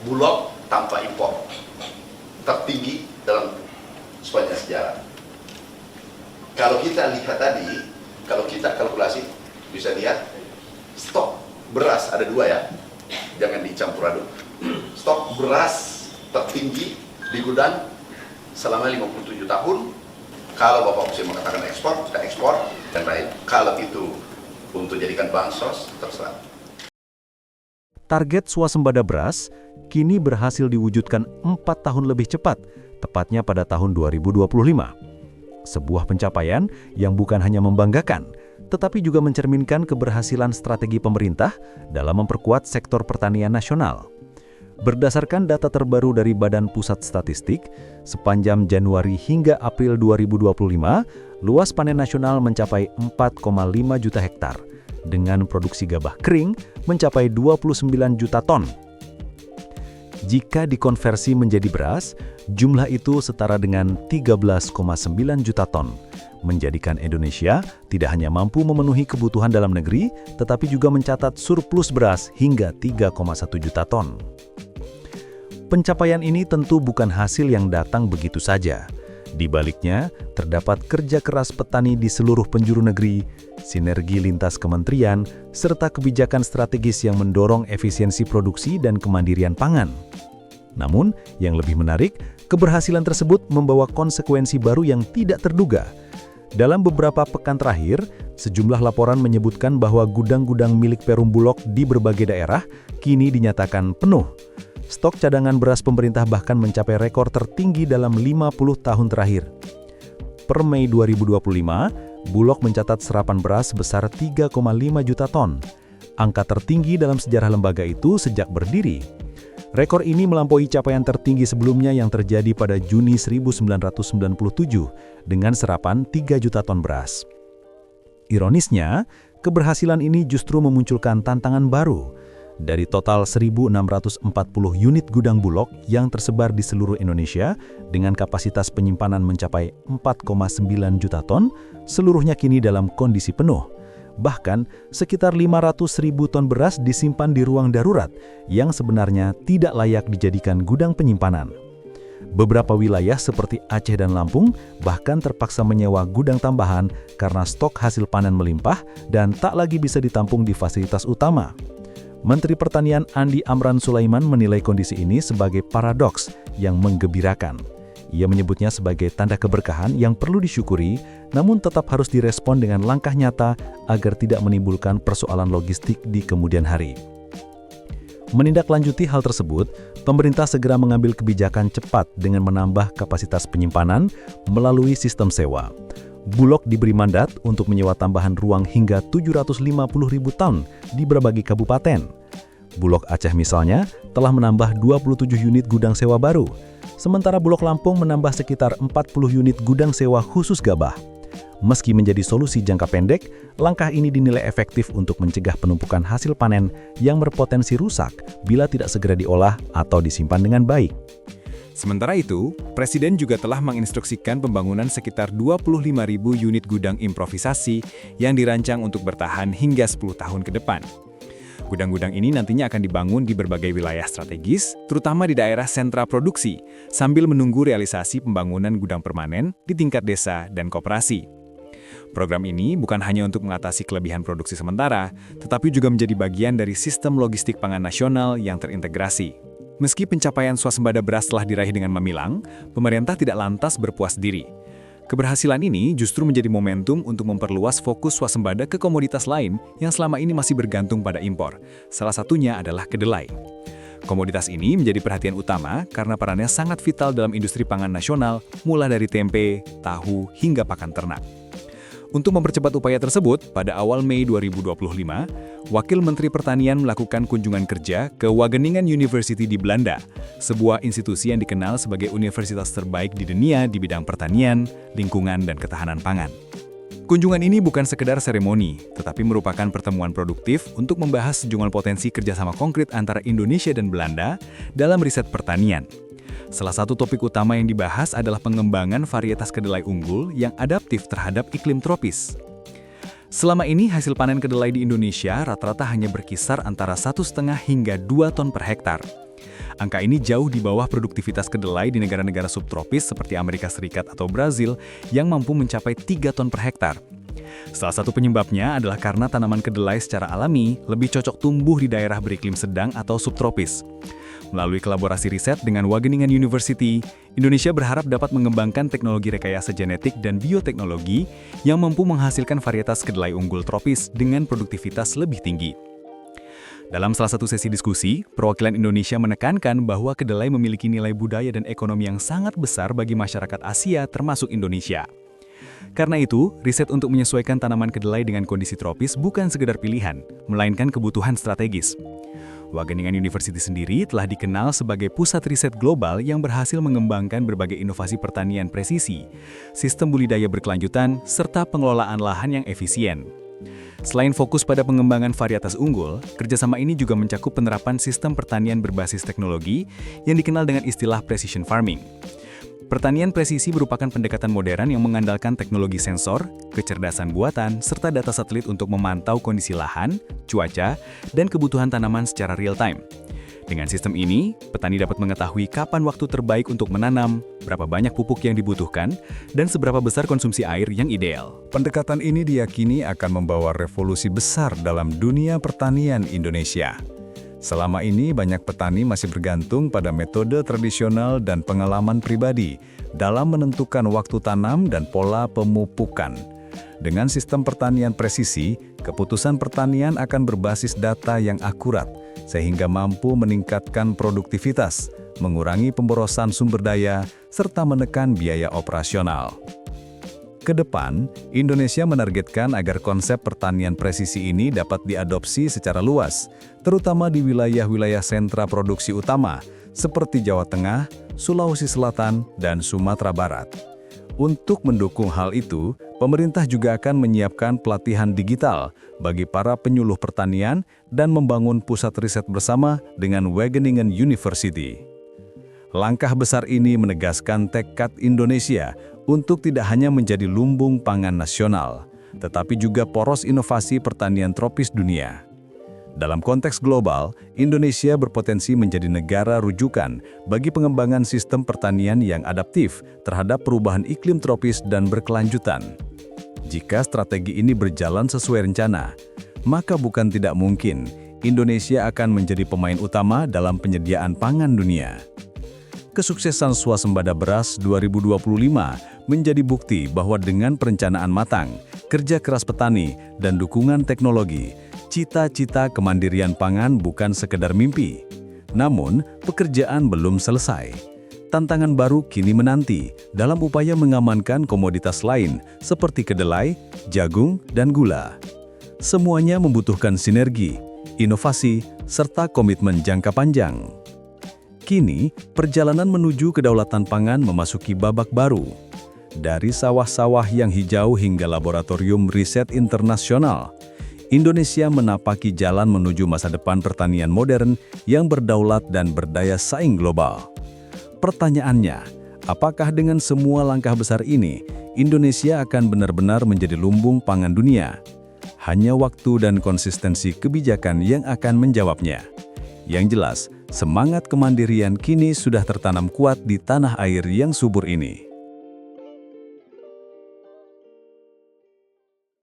Bulog tanpa impor tertinggi dalam sepanjang sejarah. Kalau kita lihat tadi, kalau kita kalkulasi, bisa lihat stok beras ada dua ya, jangan dicampur aduk. Stok beras tertinggi di gudang selama 57 tahun. Kalau Bapak Presiden mengatakan ekspor, kita ekspor dan lain. Kalau itu untuk jadikan bansos, terserah. Target swasembada beras kini berhasil diwujudkan 4 tahun lebih cepat, tepatnya pada tahun 2025. Sebuah pencapaian yang bukan hanya membanggakan, tetapi juga mencerminkan keberhasilan strategi pemerintah dalam memperkuat sektor pertanian nasional. Berdasarkan data terbaru dari Badan Pusat Statistik, sepanjang Januari hingga April 2025, luas panen nasional mencapai 4,5 juta hektar, dengan produksi gabah kering mencapai 29 juta ton. Jika dikonversi menjadi beras, jumlah itu setara dengan 13,9 juta ton, menjadikan Indonesia tidak hanya mampu memenuhi kebutuhan dalam negeri, tetapi juga mencatat surplus beras hingga 3,1 juta ton. Pencapaian ini tentu bukan hasil yang datang begitu saja. Di baliknya, terdapat kerja keras petani di seluruh penjuru negeri, sinergi lintas kementerian, serta kebijakan strategis yang mendorong efisiensi produksi dan kemandirian pangan. Namun, yang lebih menarik, keberhasilan tersebut membawa konsekuensi baru yang tidak terduga. Dalam beberapa pekan terakhir, sejumlah laporan menyebutkan bahwa gudang-gudang milik Perum Bulog di berbagai daerah kini dinyatakan penuh. Stok cadangan beras pemerintah bahkan mencapai rekor tertinggi dalam 50 tahun terakhir. Per Mei 2025, Bulog mencatat serapan beras sebesar 3,5 juta ton. Angka tertinggi dalam sejarah lembaga itu sejak berdiri. Rekor ini melampaui capaian tertinggi sebelumnya yang terjadi pada Juni 1997 dengan serapan 3 juta ton beras. Ironisnya, keberhasilan ini justru memunculkan tantangan baru. Dari total 1.640 unit gudang Bulog yang tersebar di seluruh Indonesia dengan kapasitas penyimpanan mencapai 4,9 juta ton, seluruhnya kini dalam kondisi penuh. Bahkan, sekitar 500.000 ton beras disimpan di ruang darurat yang sebenarnya tidak layak dijadikan gudang penyimpanan. Beberapa wilayah seperti Aceh dan Lampung bahkan terpaksa menyewa gudang tambahan karena stok hasil panen melimpah dan tak lagi bisa ditampung di fasilitas utama. Menteri Pertanian Andi Amran Sulaiman menilai kondisi ini sebagai paradoks yang menggembirakan. Ia menyebutnya sebagai tanda keberkahan yang perlu disyukuri, namun tetap harus direspon dengan langkah nyata agar tidak menimbulkan persoalan logistik di kemudian hari. Menindaklanjuti hal tersebut, pemerintah segera mengambil kebijakan cepat dengan menambah kapasitas penyimpanan melalui sistem sewa. Bulog diberi mandat untuk menyewa tambahan ruang hingga 750.000 ton di berbagai kabupaten. Bulog Aceh misalnya telah menambah 27 unit gudang sewa baru, sementara Bulog Lampung menambah sekitar 40 unit gudang sewa khusus gabah. Meski menjadi solusi jangka pendek, langkah ini dinilai efektif untuk mencegah penumpukan hasil panen yang berpotensi rusak bila tidak segera diolah atau disimpan dengan baik. Sementara itu, Presiden juga telah menginstruksikan pembangunan sekitar 25.000 unit gudang improvisasi yang dirancang untuk bertahan hingga 10 tahun ke depan. Gudang-gudang ini nantinya akan dibangun di berbagai wilayah strategis, terutama di daerah sentra produksi, sambil menunggu realisasi pembangunan gudang permanen di tingkat desa dan koperasi. Program ini bukan hanya untuk mengatasi kelebihan produksi sementara, tetapi juga menjadi bagian dari sistem logistik pangan nasional yang terintegrasi. Meski pencapaian swasembada beras telah diraih dengan memilang, pemerintah tidak lantas berpuas diri. Keberhasilan ini justru menjadi momentum untuk memperluas fokus swasembada ke komoditas lain yang selama ini masih bergantung pada impor. Salah satunya adalah kedelai. Komoditas ini menjadi perhatian utama karena perannya sangat vital dalam industri pangan nasional, mulai dari tempe, tahu, hingga pakan ternak. Untuk mempercepat upaya tersebut, pada awal Mei 2025, Wakil Menteri Pertanian melakukan kunjungan kerja ke Wageningen University di Belanda, sebuah institusi yang dikenal sebagai universitas terbaik di dunia di bidang pertanian, lingkungan, dan ketahanan pangan. Kunjungan ini bukan sekedar seremoni, tetapi merupakan pertemuan produktif untuk membahas sejumlah potensi kerjasama konkret antara Indonesia dan Belanda dalam riset pertanian. Salah satu topik utama yang dibahas adalah pengembangan varietas kedelai unggul yang adaptif terhadap iklim tropis. Selama ini hasil panen kedelai di Indonesia rata-rata hanya berkisar antara 1,5 hingga 2 ton per hektar. Angka ini jauh di bawah produktivitas kedelai di negara-negara subtropis seperti Amerika Serikat atau Brazil yang mampu mencapai 3 ton per hektar. Salah satu penyebabnya adalah karena tanaman kedelai secara alami lebih cocok tumbuh di daerah beriklim sedang atau subtropis. Melalui kolaborasi riset dengan Wageningen University, Indonesia berharap dapat mengembangkan teknologi rekayasa genetik dan bioteknologi yang mampu menghasilkan varietas kedelai unggul tropis dengan produktivitas lebih tinggi. Dalam salah satu sesi diskusi, perwakilan Indonesia menekankan bahwa kedelai memiliki nilai budaya dan ekonomi yang sangat besar bagi masyarakat Asia termasuk Indonesia. Karena itu, riset untuk menyesuaikan tanaman kedelai dengan kondisi tropis bukan sekedar pilihan, melainkan kebutuhan strategis. Wageningen University sendiri telah dikenal sebagai pusat riset global yang berhasil mengembangkan berbagai inovasi pertanian presisi, sistem budidaya berkelanjutan, serta pengelolaan lahan yang efisien. Selain fokus pada pengembangan varietas unggul, kerjasama ini juga mencakup penerapan sistem pertanian berbasis teknologi yang dikenal dengan istilah precision farming. Pertanian presisi merupakan pendekatan modern yang mengandalkan teknologi sensor, kecerdasan buatan, serta data satelit untuk memantau kondisi lahan, cuaca, dan kebutuhan tanaman secara real-time. Dengan sistem ini, petani dapat mengetahui kapan waktu terbaik untuk menanam, berapa banyak pupuk yang dibutuhkan, dan seberapa besar konsumsi air yang ideal. Pendekatan ini diyakini akan membawa revolusi besar dalam dunia pertanian Indonesia. Selama ini, banyak petani masih bergantung pada metode tradisional dan pengalaman pribadi dalam menentukan waktu tanam dan pola pemupukan. Dengan sistem pertanian presisi, keputusan pertanian akan berbasis data yang akurat, sehingga mampu meningkatkan produktivitas, mengurangi pemborosan sumber daya, serta menekan biaya operasional. Kedepan, Indonesia menargetkan agar konsep pertanian presisi ini dapat diadopsi secara luas, terutama di wilayah-wilayah sentra produksi utama, seperti Jawa Tengah, Sulawesi Selatan, dan Sumatera Barat. Untuk mendukung hal itu, pemerintah juga akan menyiapkan pelatihan digital bagi para penyuluh pertanian dan membangun pusat riset bersama dengan Wageningen University. Langkah besar ini menegaskan tekad Indonesia untuk tidak hanya menjadi lumbung pangan nasional, tetapi juga poros inovasi pertanian tropis dunia. Dalam konteks global, Indonesia berpotensi menjadi negara rujukan bagi pengembangan sistem pertanian yang adaptif terhadap perubahan iklim tropis dan berkelanjutan. Jika strategi ini berjalan sesuai rencana, maka bukan tidak mungkin Indonesia akan menjadi pemain utama dalam penyediaan pangan dunia. Kesuksesan swasembada beras 2025 menjadi bukti bahwa dengan perencanaan matang, kerja keras petani, dan dukungan teknologi, cita-cita kemandirian pangan bukan sekedar mimpi. Namun, pekerjaan belum selesai. Tantangan baru kini menanti dalam upaya mengamankan komoditas lain seperti kedelai, jagung, dan gula. Semuanya membutuhkan sinergi, inovasi, serta komitmen jangka panjang. Kini, perjalanan menuju kedaulatan pangan memasuki babak baru. Dari sawah-sawah yang hijau hingga laboratorium riset internasional, Indonesia menapaki jalan menuju masa depan pertanian modern yang berdaulat dan berdaya saing global. Pertanyaannya, apakah dengan semua langkah besar ini, Indonesia akan benar-benar menjadi lumbung pangan dunia? Hanya waktu dan konsistensi kebijakan yang akan menjawabnya. Yang jelas, semangat kemandirian kini sudah tertanam kuat di tanah air yang subur ini.